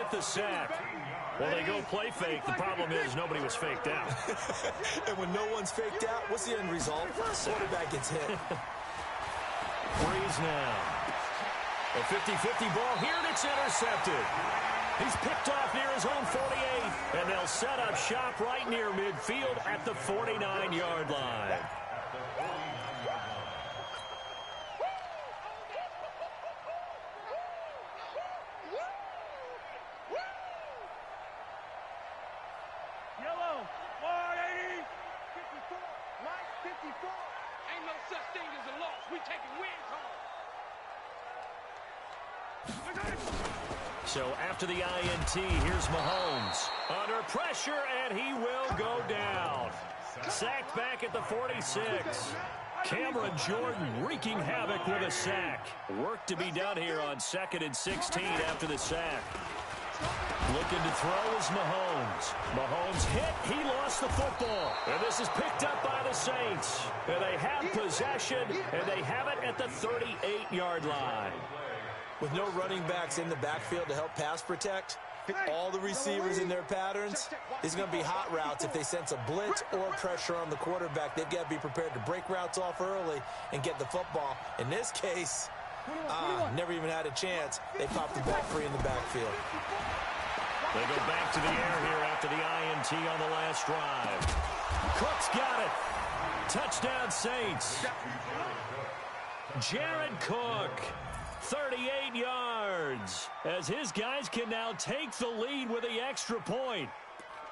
get the sack. Well, they go play fake. The problem is nobody was faked out. And when no one's faked out, what's the end result? Quarterback gets hit. Breeze now. A 50-50 ball here, and it's intercepted. He's picked off near his own 48, and they'll set up shop right near midfield at the 49-yard line. Yellow, 480, 54, Mike 54. Ain't no such thing as a loss. We taking wins home. So after the INT, here's Mahomes. Under pressure, and he will go down. Sacked back at the 46. Cameron Jordan wreaking havoc with a sack. Work to be done here on 2nd and 16 after the sack. Looking to throw is Mahomes. Mahomes hit. He lost the football. And this is picked up by the Saints. And they have possession, and they have it at the 38-yard line. With no running backs in the backfield to help pass protect, all the receivers in their patterns, these are going to be hot routes if they sense a blitz or pressure on the quarterback. They've got to be prepared to break routes off early and get the football. In this case, never even had a chance. They popped the ball free in the backfield. They go back to the air here after the INT on the last drive. Cook's got it. Touchdown Saints. Jared Cook. 38 yards, as his guys can now take the lead with the extra point.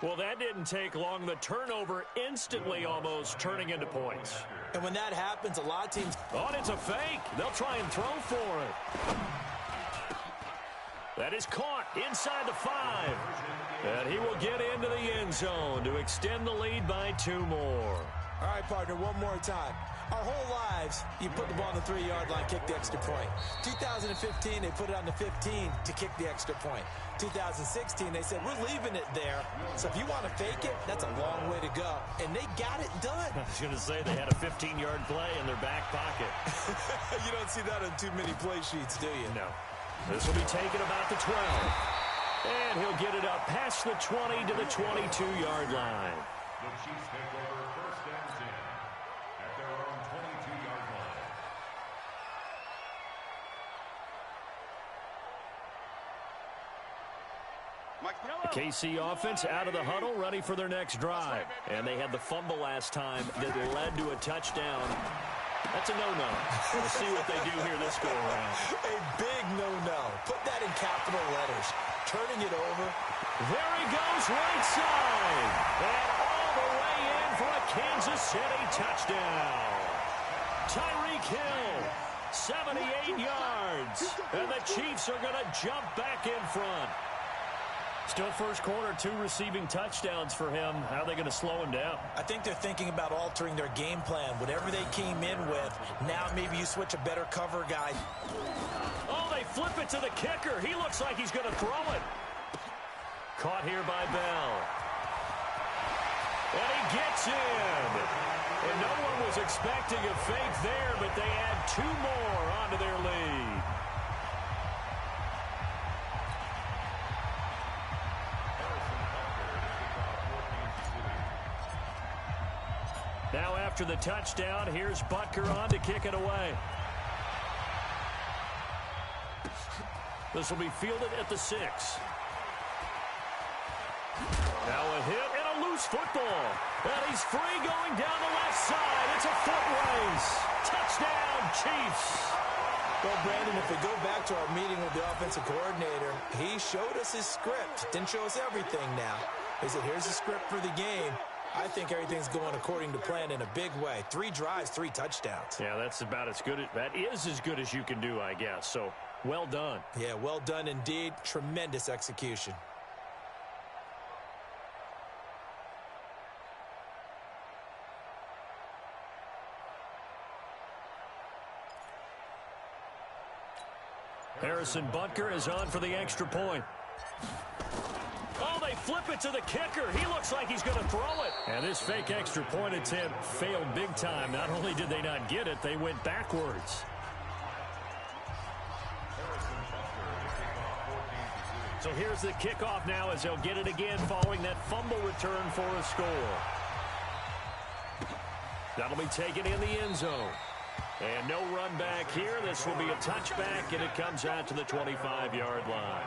Well, that didn't take long. The turnover instantly almost turning into points. And when that happens, a lot of teams... Oh, it's a fake. They'll try and throw for it. That is caught inside the 5. And he will get into the end zone to extend the lead by 2 more. All right, partner, one more time. Our whole lives, you put the ball on the 3-yard line, kick the extra point. 2015, they put it on the 15 to kick the extra point. 2016, they said, we're leaving it there. So if you want to fake it, that's a long way to go. And they got it done. I was going to say they had a 15-yard play in their back pocket. You don't see that on too many play sheets, do you? No. This will be taken about the 12. And he'll get it up past the 20 to the 22-yard line. The Chiefs take over 1st and 10 at their own 22-yard line. The KC offense out of the huddle, ready for their next drive. And they had the fumble last time that led to a touchdown. That's a no-no. We'll see what they do here this go-around. A big no-no. Put that in capital letters. Turning it over. There he goes, right side. And all the way in for a Kansas City touchdown. Tyreek Hill, 78 yards. And the Chiefs are going to jump back in front. Still first quarter, 2 receiving touchdowns for him. How are they going to slow him down? I think they're thinking about altering their game plan. Whatever they came in with, now maybe you switch a better cover guy. Oh, they flip it to the kicker. He looks like he's going to throw it. Caught here by Bell. And he gets in. And no one was expecting a fake there, but they add 2 more onto their lead. Now after the touchdown, here's Butker on to kick it away. This will be fielded at the 6. Now a hit and a loose football. And he's free going down the left side. It's a foot race. Touchdown, Chiefs. Well, Brandon, if we go back to our meeting with the offensive coordinator, he showed us his script. Didn't show us everything now. He said, here's the script for the game. I think everything's going according to plan in a big way. 3 drives, 3 touchdowns. Yeah, that's about as good. That is as good as you can do, I guess. So, well done. Yeah, well done indeed. Tremendous execution. Harrison Butker is on for the extra point. Oh, they flip it to the kicker. He looks like he's going to throw it. And this fake extra point attempt failed big time. Not only did they not get it, they went backwards. So here's the kickoff now as they'll get it again following that fumble return for a score. That'll be taken in the end zone. And no run back here. This will be a touchback, and it comes out to the 25-yard line.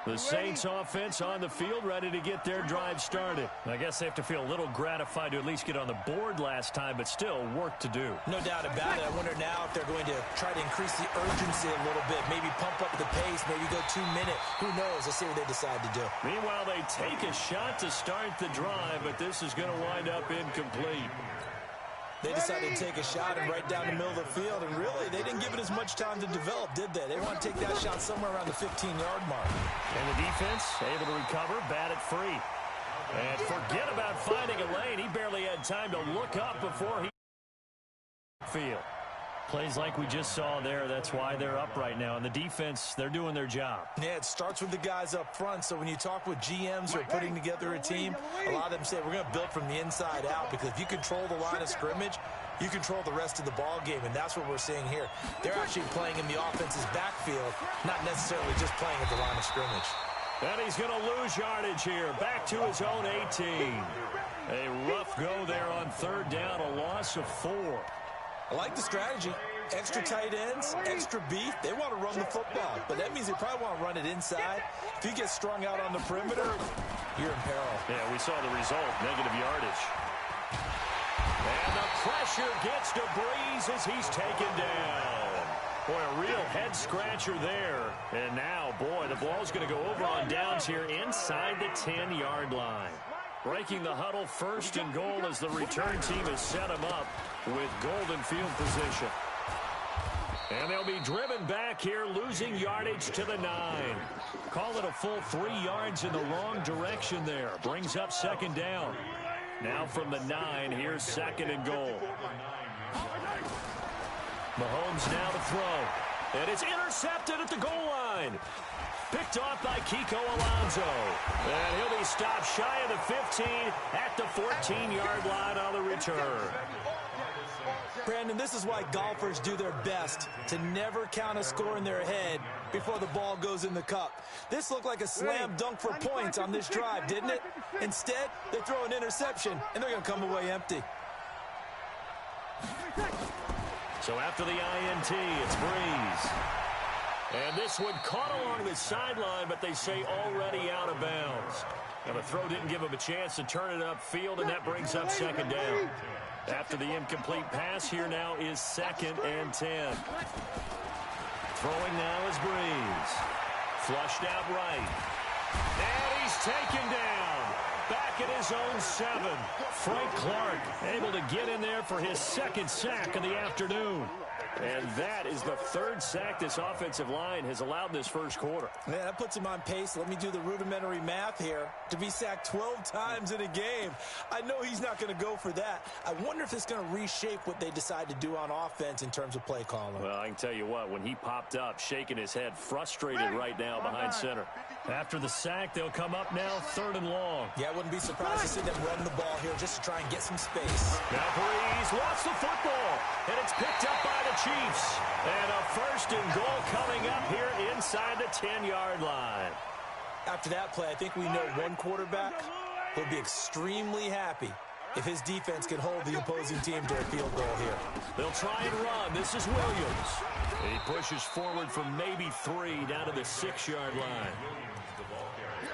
The Saints offense on the field, ready to get their drive started. I guess they have to feel a little gratified to at least get on the board last time, but still work to do. No doubt about it. I wonder now if they're going to try to increase the urgency a little bit, maybe pump up the pace, maybe go 2 minute. Who knows? Let's see what they decide to do. Meanwhile, they take a shot to start the drive, but this is going to wind up incomplete. They decided to take a shot and right down the middle of the field, and really, they didn't give it as much time to develop, did they? They want to take that shot somewhere around the 15-yard mark. And the defense able to recover, bat it free. And forget about finding a lane. He barely had time to look up before he field. Plays like we just saw there. That's why they're up right now. And the defense, they're doing their job. Yeah, it starts with the guys up front. So when you talk with GMs who are putting together a team, a lot of them say we're going to build from the inside out, because if you control the line of scrimmage, you control the rest of the ball game, and that's what we're seeing here. They're actually playing in the offense's backfield, not necessarily just playing at the line of scrimmage. And he's going to lose yardage here. Back to his own 18. A rough go there on third down, a loss of 4. I like the strategy. Extra tight ends, extra beef. They want to run the football, but that means they probably want to run it inside. If you get strung out on the perimeter, you're in peril. Yeah, we saw the result, negative yardage. And the pressure gets to Breeze as he's taken down. Boy, a real head-scratcher there. And now, boy, the ball's going to go over on downs here inside the 10-yard line. Breaking the huddle, first and goal as the return team has set him up with golden field position. And they'll be driven back here, losing yardage to the 9. Call it a full 3 yards in the wrong direction there. Brings up second down. Now from the 9, here's second and goal. Mahomes now to throw. And it's intercepted at the goal line. Picked off by Kiko Alonso. And he'll be stopped shy of the 15 at the 14-yard line on the return. Brandon, this is why golfers do their best to never count a score in their head before the ball goes in the cup. This looked like a slam dunk for points on this drive, didn't it? Instead, they throw an interception, and they're going to come away empty. So after the INT, it's Breeze. And this one caught along the sideline, but they say already out of bounds. Now the throw didn't give him a chance to turn it upfield, and that brings up second down. After the incomplete pass, here now is second and 10. Throwing now is Breeze. Flushed out right. And he's taken down. Back at his own 7. Frank Clark able to get in there for his second sack of the afternoon. And that is the third sack this offensive line has allowed this first quarter. Yeah, that puts him on pace. Let me do the rudimentary math here. To be sacked 12 times in a game. I know he's not going to go for that. I wonder if it's going to reshape what they decide to do on offense in terms of play calling. Well, I can tell you what, when he popped up, shaking his head, frustrated right now behind center. After the sack, they'll come up now, third and long. Yeah, I wouldn't be surprised to see them run the ball here just to try and get some space. Now Breeze lost the football, and it's picked up by the Chiefs. And a first and goal coming up here inside the 10-yard line. After that play, I think we know one quarterback will be extremely happy if his defense can hold the opposing team to a field goal here. They'll try and run. This is Williams. He pushes forward from maybe 3 down to the 6-yard line.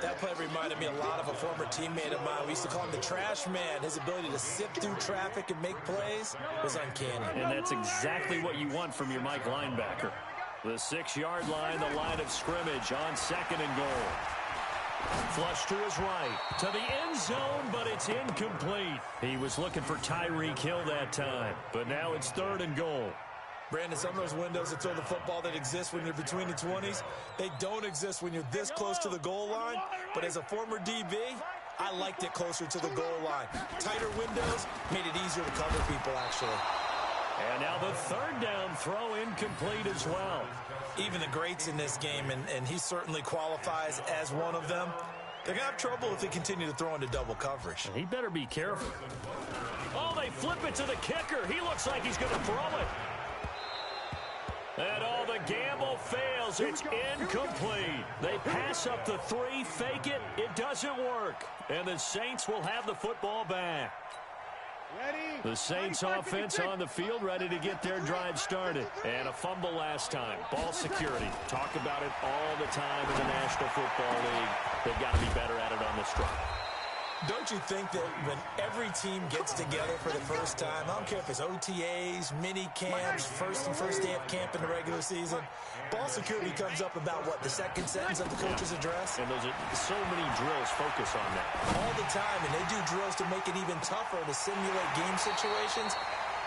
That play reminded me a lot of a former teammate of mine. We used to call him the trash man. His ability to sift through traffic and make plays was uncanny. And that's exactly what you want from your Mike linebacker. The 6-yard line, the line of scrimmage on second and goal. Flush to his right, to the end zone, but it's incomplete. He was looking for Tyreek Hill that time, but now it's third and goal. Brandon, some of those windows to throw the football that exist when you're between the 20s, they don't exist when you're this close to the goal line. But as a former DB, I liked it closer to the goal line. Tighter windows made it easier to cover people, actually. And now the third down throw incomplete as well. Even the greats in this game, and he certainly qualifies as one of them, they're going to have trouble if they continue to throw into double coverage. He better be careful. Oh, they flip it to the kicker. He looks like he's going to throw it. And the gamble fails. It's incomplete. They pass up the 3, fake it. It doesn't work. And the Saints will have the football back. The Saints offense on the field, ready to get their drive started. And a fumble last time. Ball security. Talk about it all the time in the National Football League. They've got to be better at it on this drive. Don't you think that when every team gets together for the first time, I don't care if it's OTAs, mini camps, first day of camp in the regular season, ball security comes up about what, the second sentence of the coach's address? And those are so many drills focus on that. All the time, and they do drills to make it even tougher to simulate game situations.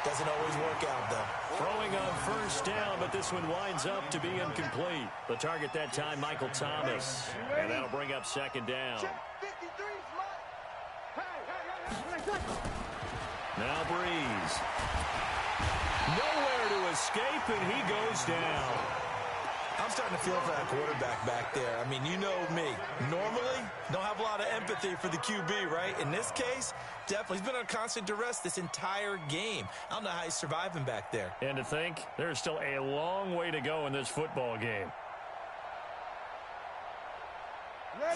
Doesn't always work out, though. Throwing on first down, but this one winds up to be incomplete. The target that time, Michael Thomas. And that'll bring up second down. Now Breeze. Nowhere to escape, and he goes down. I'm starting to feel for that quarterback back there. I mean, you know me. Normally, don't have a lot of empathy for the QB, right? In this case, definitely. He's been under constant duress this entire game. I don't know how he's surviving back there. And to think, there's still a long way to go in this football game.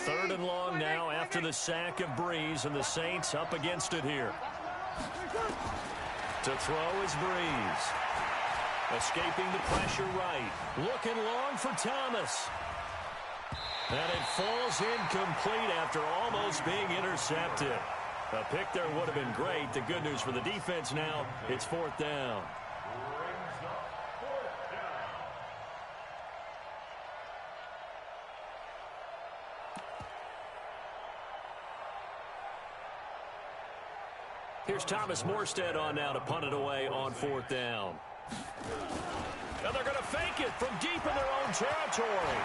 3rd and long now after the sack of Breeze, and the Saints up against it here. To throw is Breeze. Escaping the pressure right. Looking long for Thomas. And it falls incomplete after almost being intercepted. A pick there would have been great. The good news for the defense now, it's 4th down. Here's Thomas Morstead on now to punt it away on 4th down. And they're going to fake it from deep in their own territory.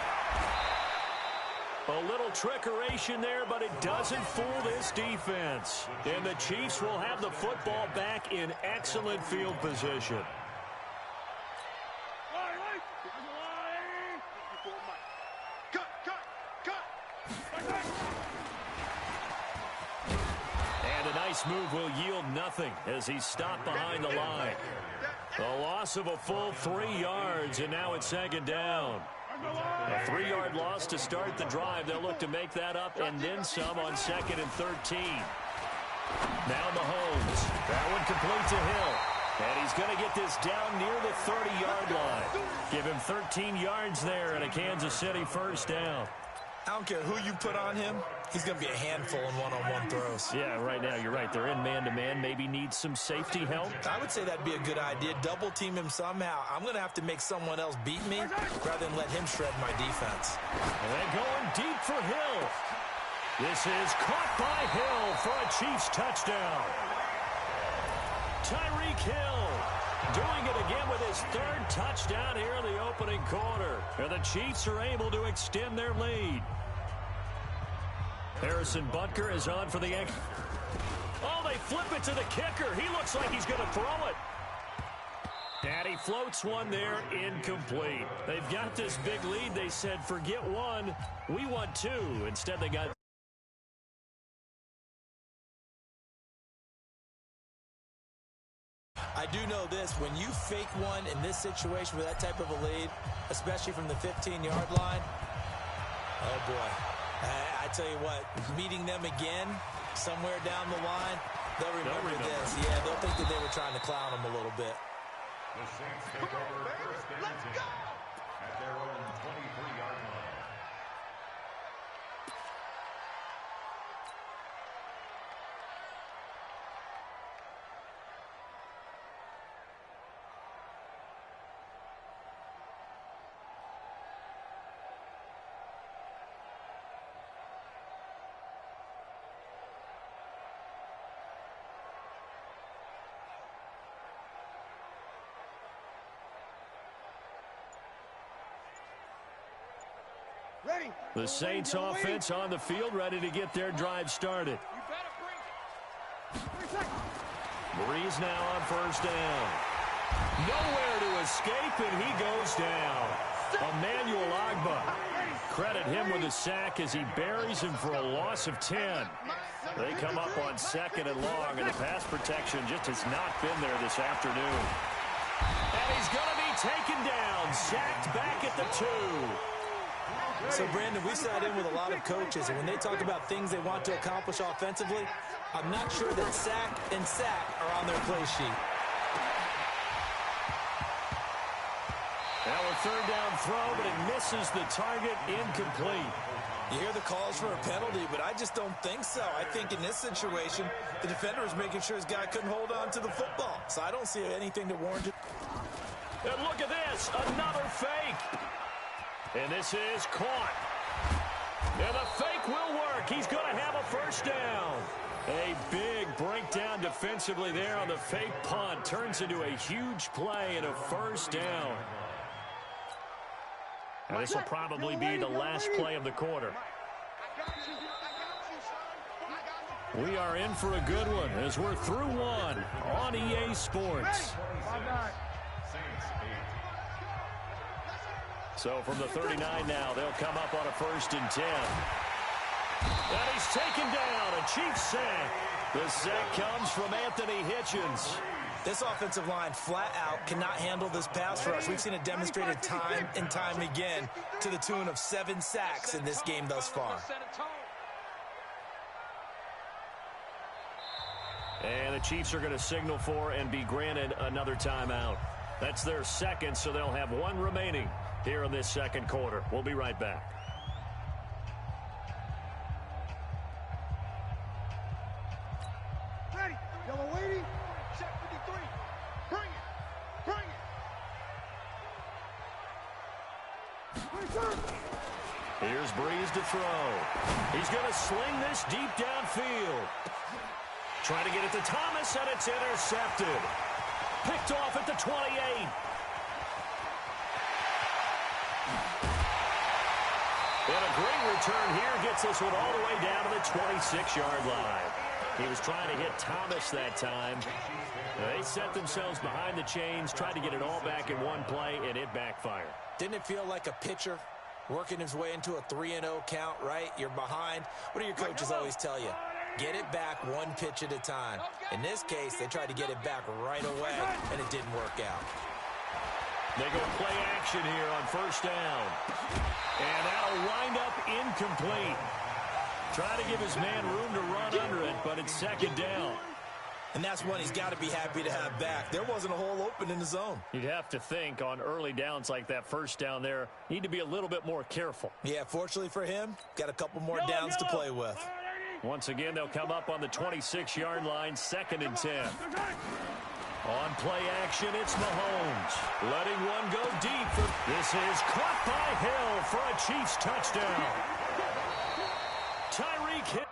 A little trickeration there, but it doesn't fool this defense. And the Chiefs will have the football back in excellent field position. Move will yield nothing as he's stopped behind the line. A loss of a full 3 yards, and now it's 2nd down. A 3-yard loss to start the drive. They'll look to make that up and then some on 2nd and 13. Now Mahomes. That one complete to Hill. And he's going to get this down near the 30-yard line. Give him 13 yards there and a Kansas City 1st down. I don't care who you put on him. He's going to be a handful in one-on-one throws. Yeah, right now you're right. They're in man-to-man. Maybe need some safety help. I would say that'd be a good idea. Double team him somehow. I'm going to have to make someone else beat me rather than let him shred my defense. And they're going deep for Hill. This is caught by Hill for a Chiefs touchdown. Tyreek Hill doing it again with his 3rd touchdown here in the opening quarter. And the Chiefs are able to extend their lead. Harrison Butker is on for the extra. Oh, they flip it to the kicker. He looks like he's going to throw it. And he floats one there, incomplete. They've got this big lead. They said, forget one, we want 2. Instead, they got... I do know this. When you fake one in this situation with that type of a lead, especially from the 15-yard line, oh, boy. I tell you what, meeting them again somewhere down the line, they'll remember this. Yeah, they'll think that they were trying to clown them a little bit. The Saints take over 1st and 10 at their own 23-yard line. The Saints offense on the field, ready to get their drive started. Breeze now on 1st down. Nowhere to escape, and he goes down. Emmanuel Ogbah. Credit him with a sack as he buries him for a loss of 10. They come up on 2nd and long, and the pass protection just has not been there this afternoon. And he's going to be taken down, sacked back at the 2. So, Brandon, we sat in with a lot of coaches, and when they talk about things they want to accomplish offensively, I'm not sure that sack and sack are on their play sheet. Now a 3rd down throw, but it misses the target, incomplete. You hear the calls for a penalty, but I just don't think so. I think in this situation, the defender is making sure his guy couldn't hold on to the football. So I don't see anything to warrant it. And look at this, another fake. And this is caught. And the fake will work. He's going to have a 1st down. A big breakdown defensively there on the fake punt. Turns into a huge play and a 1st down. And this will probably be the last play of the quarter. We are in for a good one as we're through one on EA Sports. So from the 39 now, they'll come up on a 1st and 10. And he's taken down, a Chiefs sack. The sack comes from Anthony Hitchens. This offensive line flat out cannot handle this pass rush. We've seen it demonstrated time and time again to the tune of 7 sacks in this game thus far. And the Chiefs are going to signal for and be granted another timeout. That's their 2nd, so they'll have 1 remaining here in this 2nd quarter. We'll be right back. Ready. Yellow lady. Check 53. Bring it. Bring it. Here's Breeze to throw. He's going to sling this deep downfield. Trying to get it to Thomas, and it's intercepted. Picked off at the 28. And a great return here gets this one all the way down to the 26-yard line. He was trying to hit Thomas that time. They set themselves behind the chains, tried to get it all back in one play, and it backfired. Didn't it feel like a pitcher working his way into a 3-0 count, right? You're behind. What do your coaches always tell you? Get it back 1 pitch at a time. In this case, they tried to get it back right away, and it didn't work out. They go play action here on 1st down. And that'll wind up incomplete. Try to give his man room to run under it, but it's 2nd down. And that's one he's got to be happy to have back. There wasn't a hole open in the zone. You'd have to think on early downs like that 1st down there, need to be a little bit more careful. Yeah, fortunately for him, got a couple more downs to play with. Once again, they'll come up on the 26-yard line, 2nd and 10. On play action, it's Mahomes. Letting one go deep. This is caught by Hill for a Chiefs touchdown. Tyreek Hill.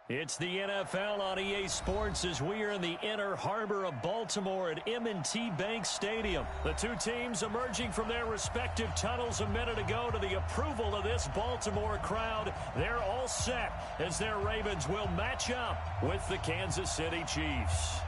It's the NFL on EA Sports as we are in the inner harbor of Baltimore at M&T Bank Stadium. The two teams emerging from their respective tunnels a minute ago to the approval of this Baltimore crowd. They're all set as their Ravens will match up with the Kansas City Chiefs.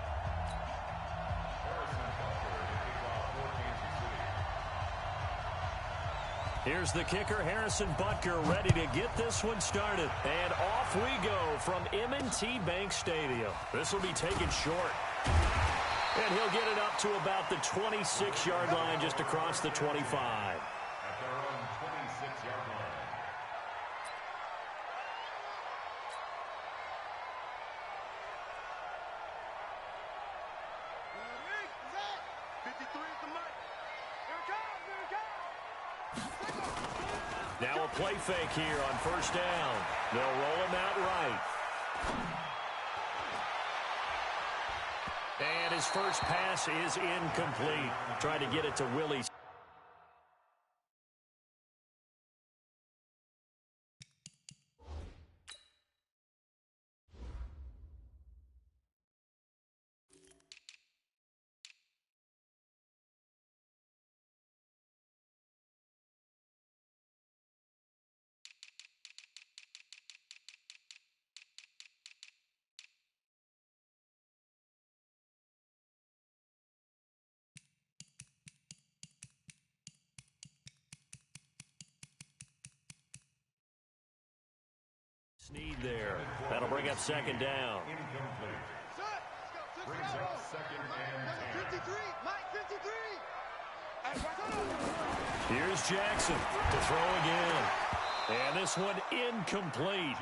Here's the kicker, Harrison Butker, ready to get this one started. And off we go from M&T Bank Stadium. This will be taken short. And he'll get it up to about the 26-yard line, just across the 25. At their own 26-yard line. Now a play fake here on first down. They'll roll him out right. And his first pass is incomplete. Trying to get it to Willie. Snead there. That'll bring up second down. Incomplete. Brings up second and 10. 53, Mike 53. Here's Jackson to throw again. And this one incomplete.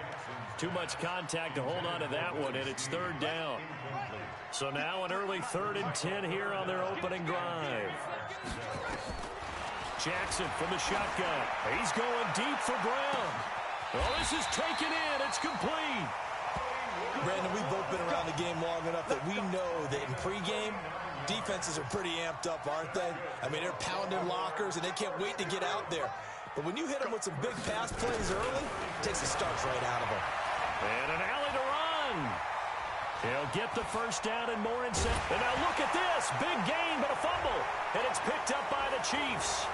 Too much contact to hold on to that one, and it's third down. So now an early 3rd and 10 here on their opening drive. Jackson from the shotgun. He's going deep for Brown. Oh, this is taken in. It's complete. Brandon, we've both been around the game long enough that we know that in pregame, defenses are pretty amped up, aren't they? I mean, they're pounding lockers, and they can't wait to get out there. But when you hit them with some big pass plays early, it takes the starch right out of them. And an alley to run. He'll get the first down and more incentive. And now look at this. Big gain, but a fumble. And it's picked up by the Chiefs.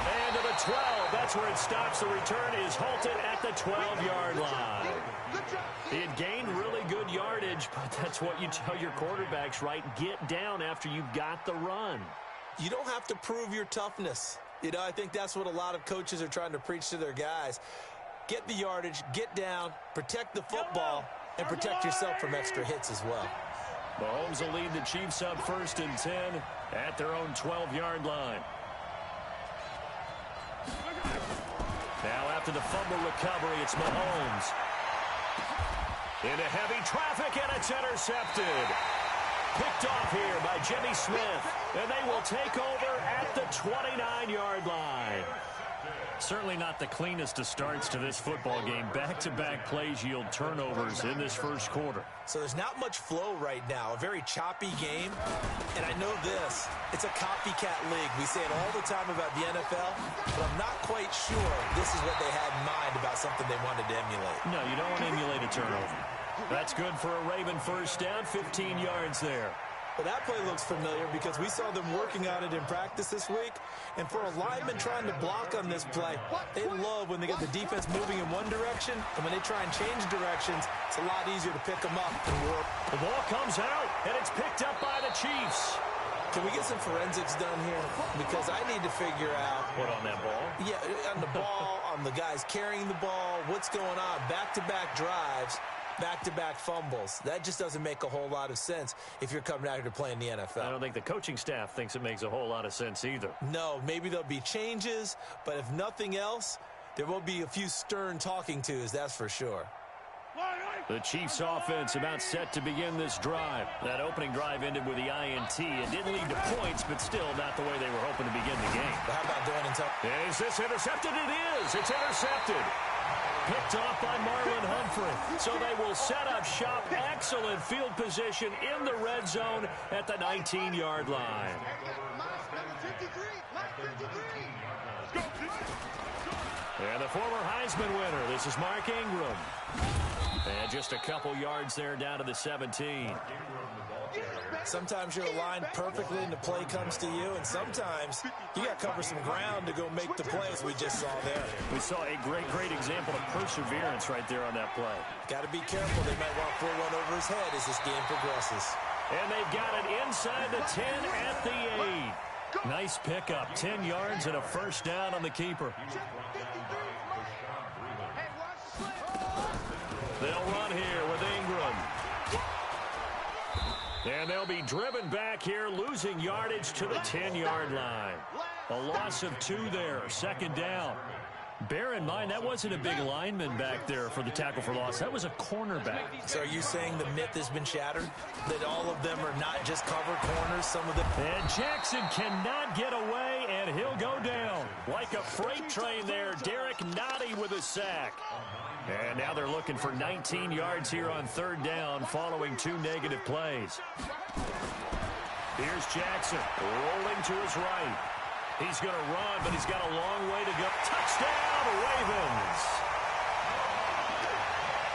And to the 12. That's where it stops. The return is halted at the 12-yard line. He had gained really good yardage, but that's what you tell your quarterbacks, right? Get down after you've got the run. You don't have to prove your toughness. You know, I think that's what a lot of coaches are trying to preach to their guys. Get the yardage, get down, protect the football, and protect yourself from extra hits as well. Mahomes will lead the Chiefs up 1st and 10 at their own 12-yard line. Now after the fumble recovery, it's Mahomes. Into heavy traffic, and it's intercepted. Picked off here by Jimmy Smith, and they will take over at the 29-yard line. Certainly not the cleanest of starts to this football game. Back-to-back plays yield turnovers in this first quarter. So there's not much flow right now, a very choppy game. And I know this, it's a copycat league. We say it all the time about the NFL, but I'm not quite sure this is what they had in mind about something they wanted to emulate. No, you don't want to emulate a turnover. That's good for a Raven first down, 15 yards there. Well, that play looks familiar because we saw them working on it in practice this week. And for a lineman trying to block on this play, they love when they get the defense moving in one direction. And when they try and change directions, it's a lot easier to pick them up and warp. The ball comes out, and it's picked up by the Chiefs. Can we get some forensics done here? Because I need to figure out. What on that ball? Yeah, on the ball, on the guys carrying the ball, what's going on. Back-to-back drives. Back-to-back fumbles. That just doesn't make a whole lot of sense if you're coming out here to play in the NFL. I don't think the coaching staff thinks it makes a whole lot of sense either. No, maybe there'll be changes, but if nothing else, there will be a few stern talking tos, that's for sure. The Chiefs offense about set to begin this drive. That opening drive ended with the INT. It didn't lead to points, but still not the way they were hoping to begin the game. But how about going into... Is this intercepted? It is. It's intercepted. Picked off by Marlon Humphrey. So they will set up shop. Excellent field position in the red zone at the 19-yard line. And the former Heisman winner, this is Mark Ingram. And just a couple yards there down to the 17. Sometimes you're aligned perfectly and the play comes to you, and sometimes you got to cover some ground to go make the plays we just saw there. We saw a great example of perseverance right there on that play. Got to be careful. They might want to pull one over his head as this game progresses. And they've got it inside the 10 at the 8. Nice pickup, 10 yards and a first down on the keeper. They'll run here with Ingram. And they'll be driven back here, losing yardage to the 10-yard line. A loss of 2 there, second down. Bear in mind, that wasn't a big lineman back there for the tackle for loss. That was a cornerback. So are you saying the myth has been shattered? That all of them are not just cover corners, some of them? And Jackson cannot get away, and he'll go down. Like a freight train there, Derek Nottie with a sack. And now they're looking for 19 yards here on third down following 2 negative plays. Here's Jackson rolling to his right. He's going to run, but he's got a long way to go. Touchdown, Ravens!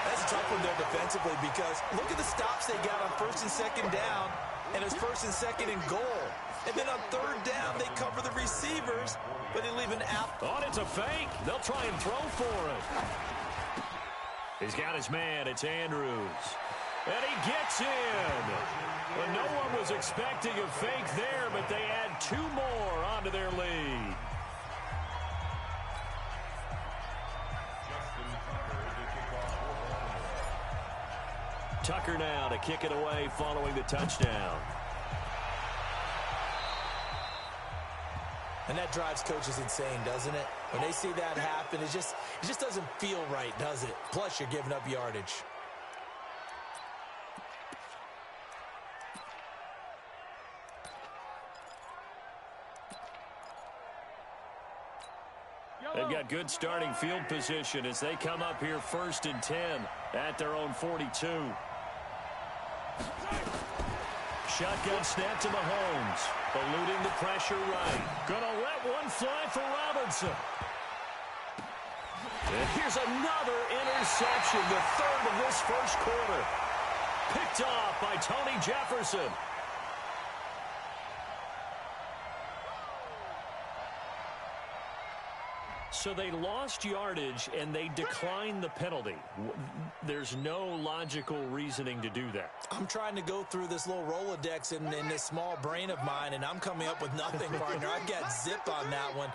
That's a tough one there defensively because look at the stops they got on first and second down, and it's first and second and goal. And then on third down, they cover the receivers, but they leave an out. Oh, it's a fake. They'll try and throw for it. He's got his man. It's Andrews. And he gets in. Well, no one was expecting a fake there, but they add 2 more onto their lead. Tucker now to kick it away following the touchdown. And that drives coaches insane, doesn't it? When they see that happen, it just doesn't feel right, does it? Plus, you're giving up yardage. They've got good starting field position as they come up here first and 10 at their own 42. Shotgun snap to Mahomes. Eluding the pressure right. Gonna let one fly for Robinson. And here's another interception, the third of this first quarter. Picked off by Tony Jefferson. So they lost yardage, and they declined the penalty. There's no logical reasoning to do that. I'm trying to go through this little Rolodex in this small brain of mine, and I'm coming up with nothing, partner. I've got zip on that one.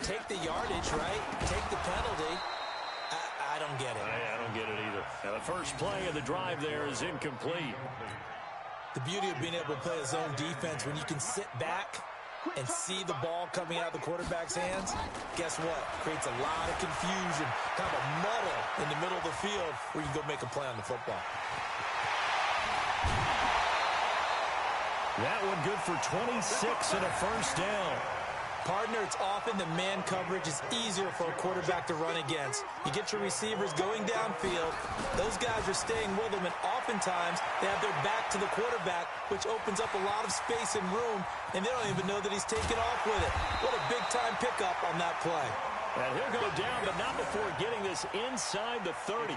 Take the yardage, right? Take the penalty. I don't get it. I don't get it either. Now, the first play of the drive there is incomplete. The beauty of being able to play a zone defense when you can sit back and see the ball coming out of the quarterback's hands, guess what? Creates a lot of confusion, kind of a muddle in the middle of the field where you can go make a play on the football. That one good for 26 and a first down. Partner, it's often the man coverage is easier for a quarterback to run against. You get your receivers going downfield. Those guys are staying with them, and oftentimes they have their back to the quarterback, which opens up a lot of space and room, and they don't even know that he's taken off with it. What a big-time pickup on that play. And he'll go down, but not before getting this inside the 30.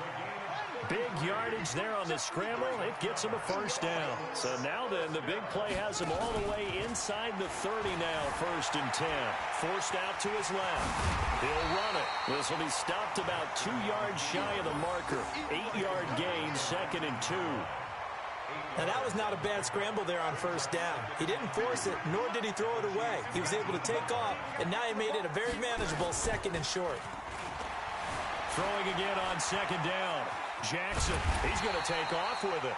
Big yardage there on the scramble. It gets him a first down. So now then, the big play has him all the way inside the 30 now, first and 10. Forced out to his left. He'll run it. This will be stopped about 2 yards shy of the marker. 8-yard gain, second and 2. Now, that was not a bad scramble there on first down. He didn't force it, nor did he throw it away. He was able to take off, and now he made it a very manageable second and short. Throwing again on second down. Jackson, he's going to take off with it.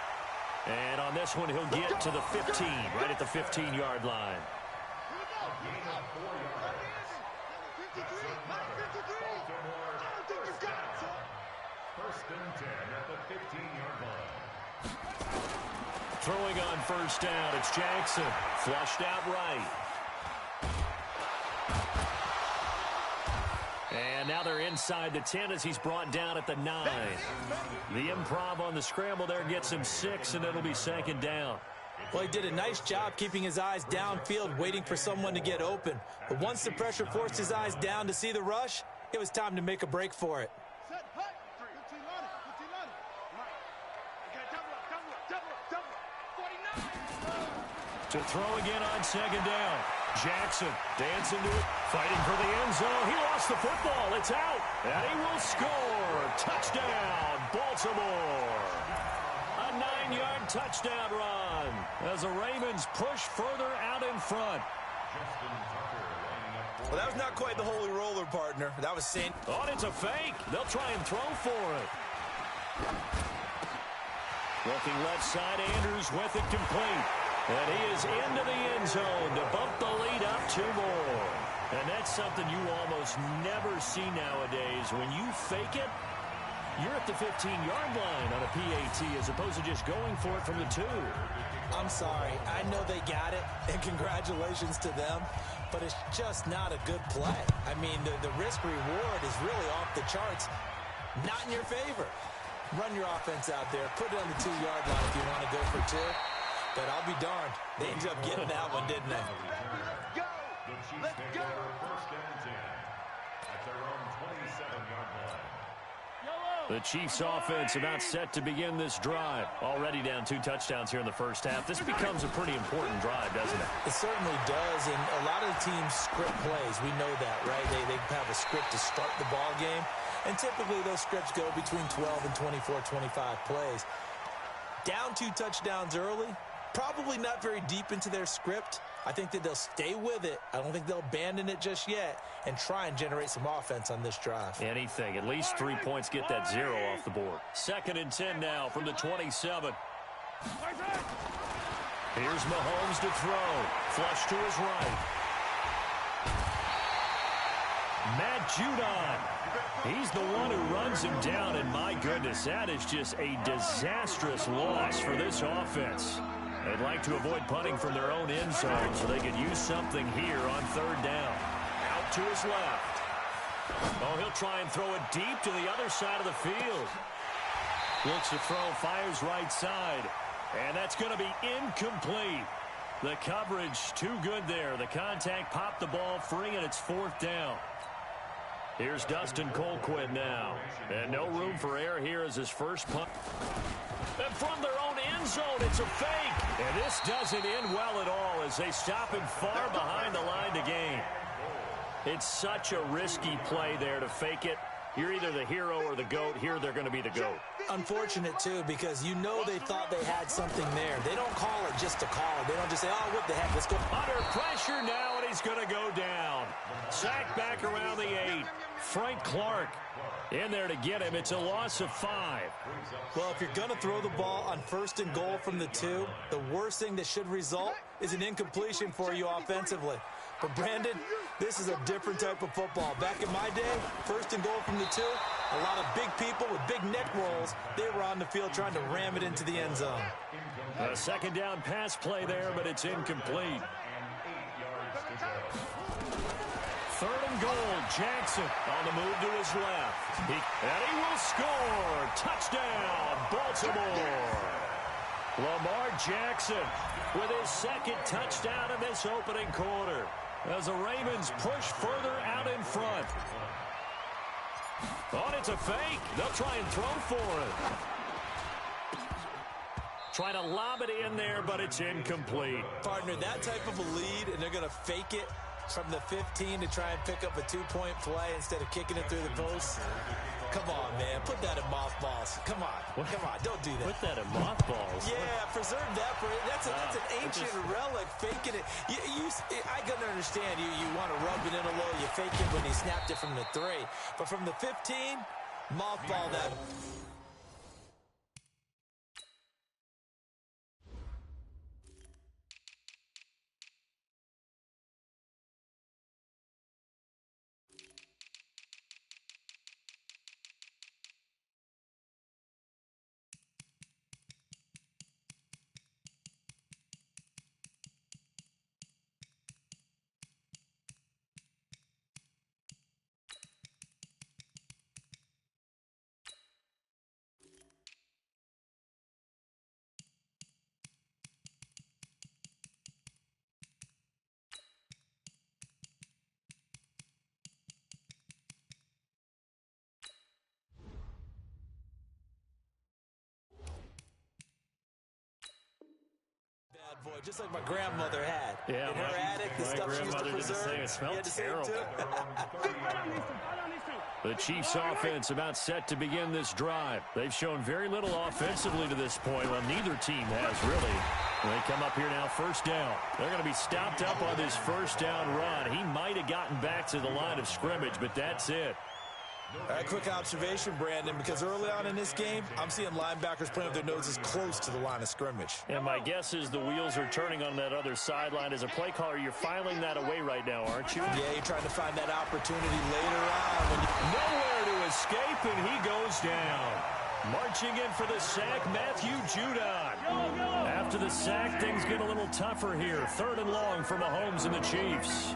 And on this one, he'll get to the 15, right at the 15-yard line. First and 10 at the 15-yard line. Throwing on first down, it's Jackson. Flushed out right. And now they're inside the 10 as he's brought down at the 9. The improv on the scramble there gets him 6, and it'll be second down. Well, he did a nice job keeping his eyes downfield, waiting for someone to get open. But once the pressure forced his eyes down to see the rush, it was time to make a break for it. Set, hut. 15 on it. 15 on it. Right. You got double up. 49. To throw again on second down. Jackson dancing to it, fighting for the end zone. He lost the football. It's out, and he will score. Touchdown, Baltimore. A 9-yard touchdown run as the Ravens push further out in front. Well, that was not quite the holy roller, partner. That was Saint. Oh, it's a fake. They'll try and throw for it. Looking left side, Andrews with it complete. And he is into the end zone to bump the lead up 2 more. And that's something you almost never see nowadays. When you fake it, you're at the 15-yard line on a PAT as opposed to just going for it from the 2. I'm sorry. I know they got it, and congratulations to them, but it's just not a good play. I mean, the risk-reward is really off the charts, not in your favor. Run your offense out there. Put it on the 2-yard line if you want to go for 2. But I'll be darned. They ended up getting that one, didn't they? Go. The Chiefs Let's take go. over 1st and 10 at their own 27-yard line. The Chiefs offense about set to begin this drive. Already down 2 touchdowns here in the first half. This becomes a pretty important drive, doesn't it? It certainly does, and a lot of the teams script plays. We know that, right? They have a script to start the ball game, and typically those scripts go between 12 and 24, 25 plays. Down 2 touchdowns early, probably not very deep into their script. I think that they'll stay with it. I don't think they'll abandon it just yet and try and generate some offense on this drive. Anything. At least 3 points, get that 0 off the board. 2nd and 10 now from the 27. Here's Mahomes to throw. Flush to his right. Matt Judon. He's the one who runs him down, and my goodness, that is just a disastrous loss for this offense. They'd like to avoid punting from their own end zone so they could use something here on 3rd down. Out to his left. Oh, he'll try and throw it deep to the other side of the field. Looks to throw, fires right side. And that's going to be incomplete. The coverage too good there. The contact popped the ball free, and it's 4th down. Here's Dustin Colquitt now. And no room for error here as his first punt. And from their own end zone, it's a fake. And this doesn't end well at all as they stop him far behind the line to gain. It's such a risky play there to fake it. You're either the hero or the GOAT. Here they're going to be the GOAT. Unfortunate, too, because you know they thought they had something there. They don't call it just to call it. They don't just say, oh, what the heck, let's go. Under pressure now, and he's going to go down. Sacked back around the 8. Frank Clark in there to get him. It's a loss of 5. Well, if you're going to throw the ball on 1st and goal from the 2, the worst thing that should result is an incompletion for you offensively. But, Brandon, this is a different type of football. Back in my day, 1st and goal from the 2, a lot of big people with big neck rolls, they were on the field trying to ram it into the end zone. A 2nd down pass play there, but it's incomplete. 3rd and goal, Jackson on the move to his left. And he will score. Touchdown, Baltimore. Lamar Jackson with his 2nd touchdown in this opening quarter as the Ravens push further out in front. Oh, and it's a fake. They'll try and throw for it. Trying to lob it in there, but it's incomplete. Partner, that type of a lead, and they're going to fake it from the 15 to try and pick up a 2-point play instead of kicking it through the post. Come on, man. Put that in mothballs. Come on. Come on. Don't do that. Put that in mothballs. Yeah, preserve that. That's an ancient relic. Faking it. I can understand. You want to rub it in a little. You fake it when he snapped it from the 3. But from the 15, mothball that. just like my grandmother had. Yeah, in her attic, the stuff she used to preserve. It smelled terrible. Too. The Chiefs offense about set to begin this drive. They've shown very little offensively to this point. Well, neither team has really. They come up here now, first down. They're going to be stopped up on this first down run. He might have gotten back to the line of scrimmage, but that's it. All right, quick observation, Brandon, because early on in this game, I'm seeing linebackers playing with their noses close to the line of scrimmage. And my guess is the wheels are turning on that other sideline. As a play caller, you're filing that away right now, aren't you? Yeah, you're trying to find that opportunity later on. Nowhere to escape, and he goes down. Marching in for the sack, Matthew Judon. After the sack, things get a little tougher here. 3rd and long for Mahomes and the Chiefs.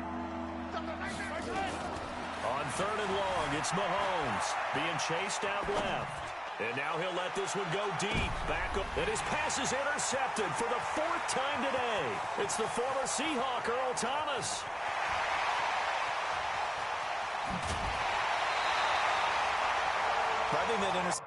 On 3rd and long, it's Mahomes being chased out left. And now he'll let this one go deep. Back up. And his pass is intercepted for the 4th time today. It's the former Seahawk, Earl Thomas. I think that interception.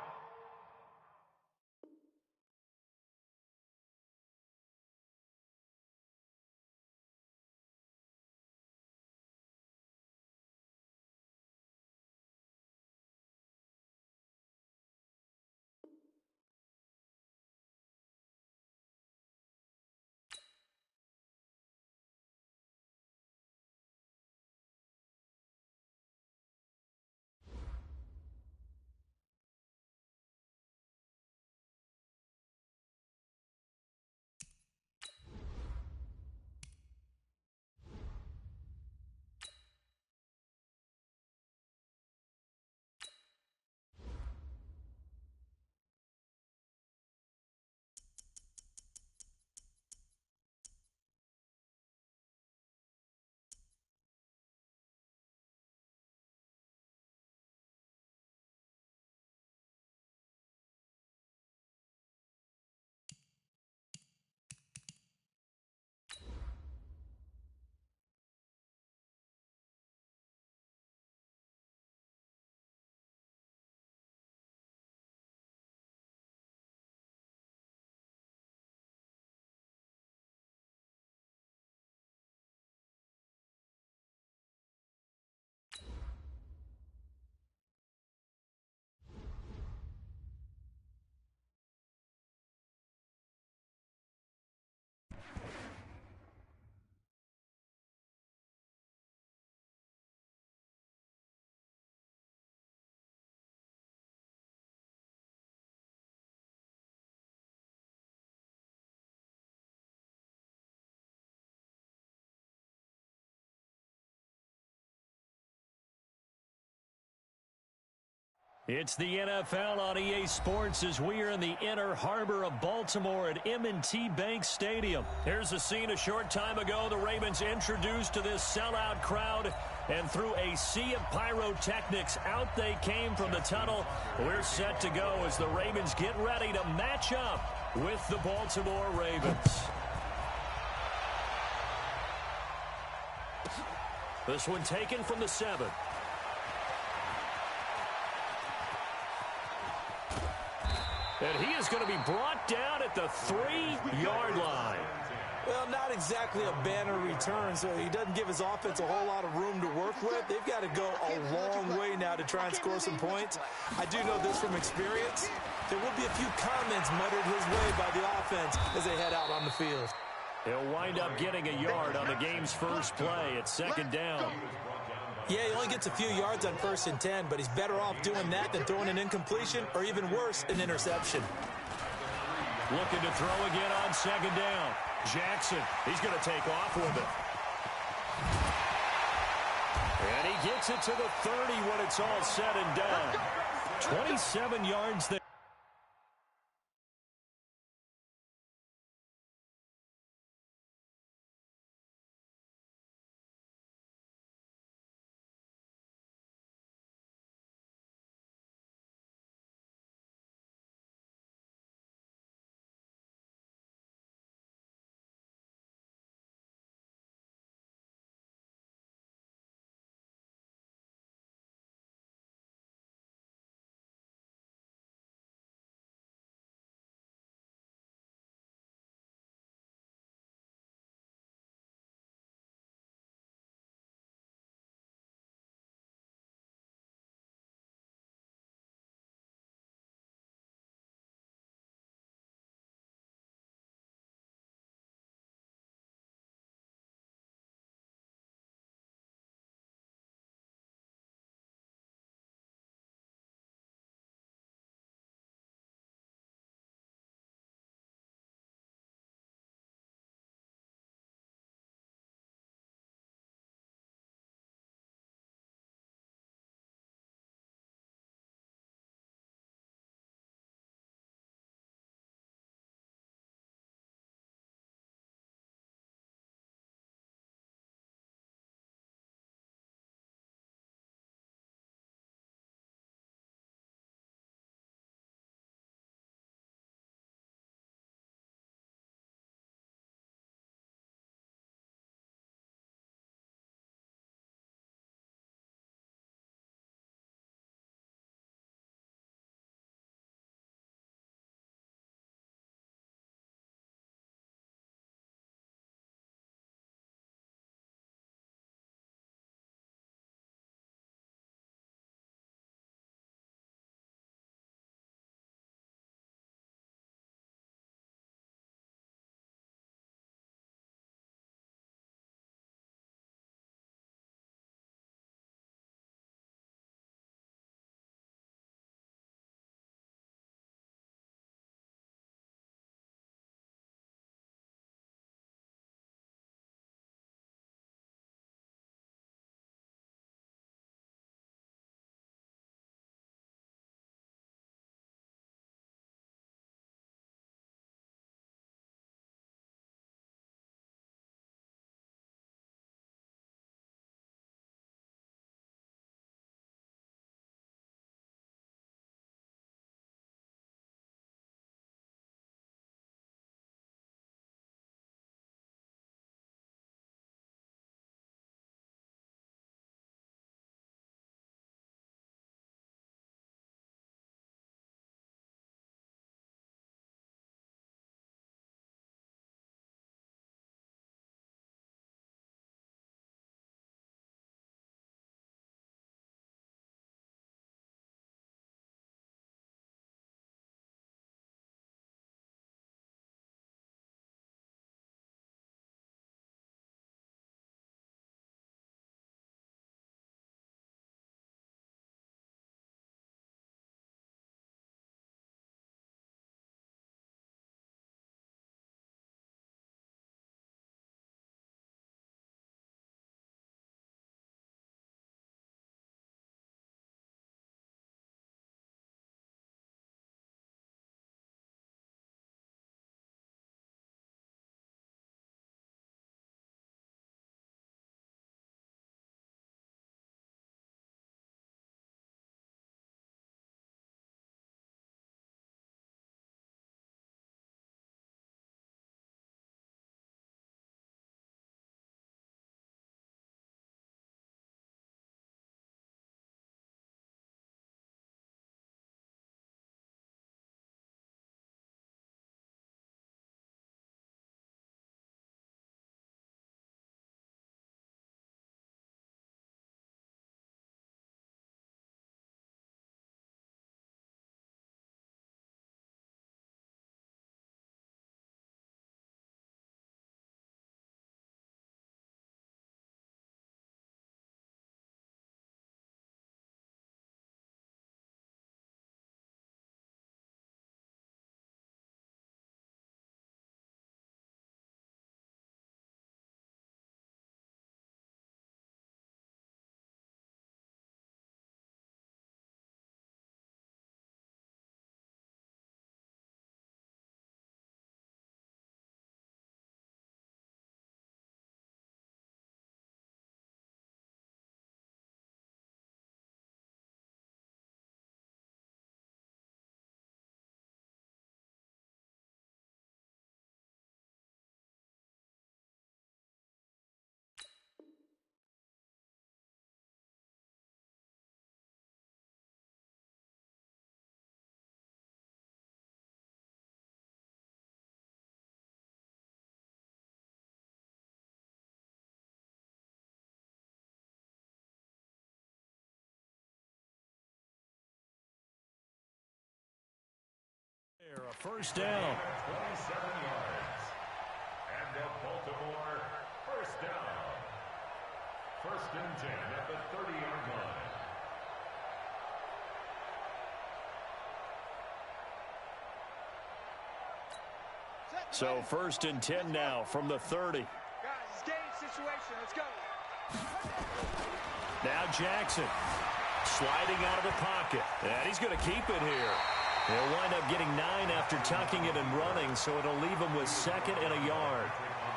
It's the NFL on EA Sports as we are in the inner harbor of Baltimore at M&T Bank Stadium. Here's a scene a short time ago. The Ravens introduced to this sellout crowd, and through a sea of pyrotechnics, out they came from the tunnel. We're set to go as the Ravens get ready to match up with the Baltimore Ravens. This one taken from the 7. And he is going to be brought down at the 3-yard line. Well, not exactly a banner return, so he doesn't give his offense a whole lot of room to work with. They've got to go a long way now to try and score some points. I do know this from experience. There will be a few comments muttered his way by the offense as they head out on the field. He'll wind up getting a yard on the game's first play at 2nd down. Yeah, he only gets a few yards on 1st and 10, but he's better off doing that than throwing an incompletion or even worse, an interception. Looking to throw again on 2nd down. Jackson, he's going to take off with it. And he gets it to the 30 when it's all said and done. 27 yards there. a first down. 27 yards. And the Baltimore first down. 1st and 10 at the 30-yard line. So 1st and 10 now from the 30. Guys, it's game situation. Let's go. Now Jackson sliding out of the pocket. And he's going to keep it here. He'll wind up getting 9 after tucking it and running, so it'll leave him with 2nd and a yard.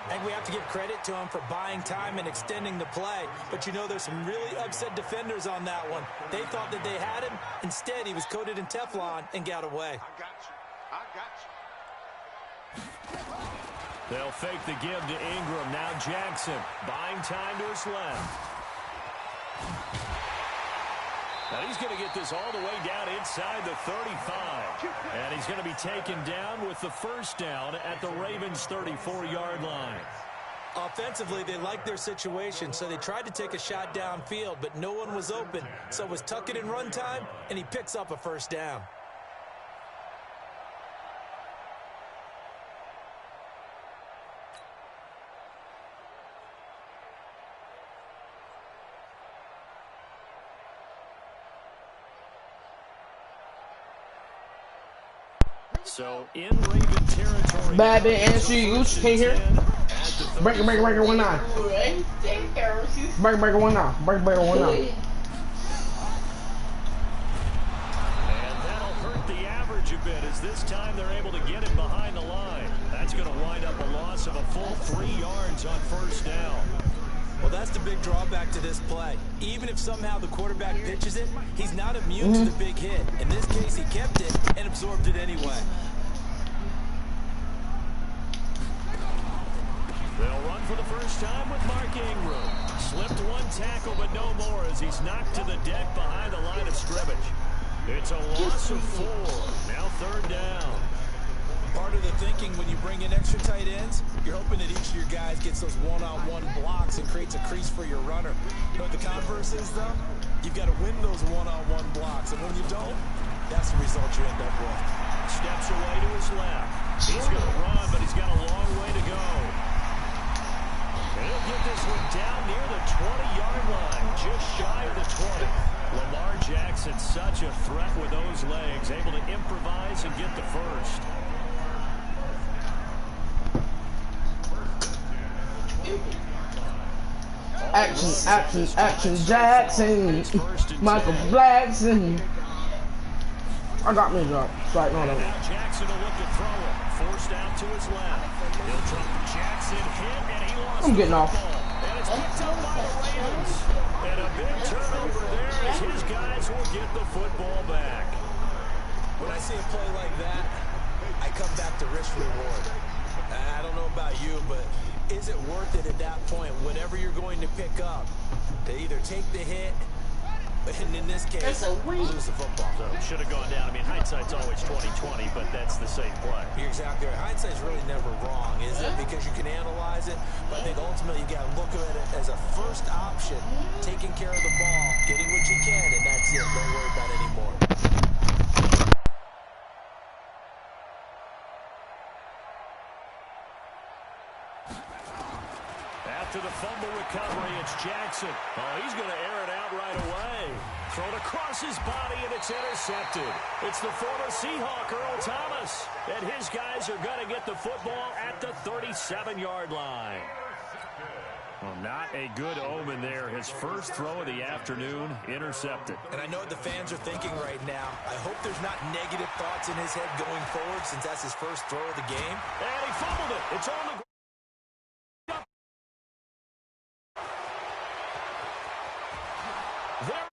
I think we have to give credit to him for buying time and extending the play. But, you know, there's some really upset defenders on that one. They thought that they had him. Instead, he was coated in Teflon and got away. I got you. I got you. They'll fake the give to Ingram. Now Jackson buying time to his left. Now he's going to get this all the way down inside the 35. And he's going to be taken down with the first down at the Ravens' 34-yard line. Offensively, they liked their situation, so they tried to take a shot downfield, but no one was open. So it was tuck it in run time, and he picks up a first down. So in Raven territory. Bad bit and shoes. Can you hear? Breaker, 1-9. Breaker, 1-9. Breaker, 1-9. And that'll hurt the average a bit as this time they're able to get him behind the line. That's going to wind up a loss of a full 3 yards on first down. Well, that's the big drawback to this play. Even if somehow the quarterback pitches it, he's not immune to the big hit. In this case, he kept it and absorbed it anyway. They'll run for the first time with Mark Ingram. Slipped one tackle, but no more as he's knocked to the deck behind the line of scrimmage. It's a loss of 4. Now 3rd down. Part of the thinking when you bring in extra tight ends, you're hoping that each of your guys gets those one-on-one blocks and creates a crease for your runner. You know what the converse is, though? You've got to win those one-on-one blocks, and when you don't, that's the result you end up with. Steps away to his left. He's going to run, but he's got a long way to go. And he'll get this one down near the 20-yard line, just shy of the 20. Lamar Jackson, such a threat with those legs, able to improvise and get the first. Action, Jackson. Michael Blackson. I got me a drop. Right, no. Now Jackson will look to throw it. Forced out to his left. He'll drop Jackson hit, and he lost I'm getting off. And it's picked up by the Ravens. And a big turnover there as his guys will get the football back. When I see a play like that, I come back to risk reward. I don't know about you, but is it worth it at that point, whatever you're going to pick up, to either take the hit, and in this case, lose the football? So it should have gone down. I mean, hindsight's always 20/20, but that's the same play. You're exactly right. Hindsight's really never wrong, is it? Because you can analyze it, but I think ultimately you got to look at it as a first option, taking care of the ball, getting what you can, and that's it. Don't worry about it anymore. After the fumble recovery, it's Jackson. Oh, he's going to air it out right away. Thrown across his body, and it's intercepted. It's the former Seahawk, Earl Thomas. And his guys are going to get the football at the 37-yard line. Well, not a good omen there. His first throw of the afternoon, intercepted. And I know what the fans are thinking right now. I hope there's not negative thoughts in his head going forward since that's his first throw of the game. And he fumbled it. It's on the ground. There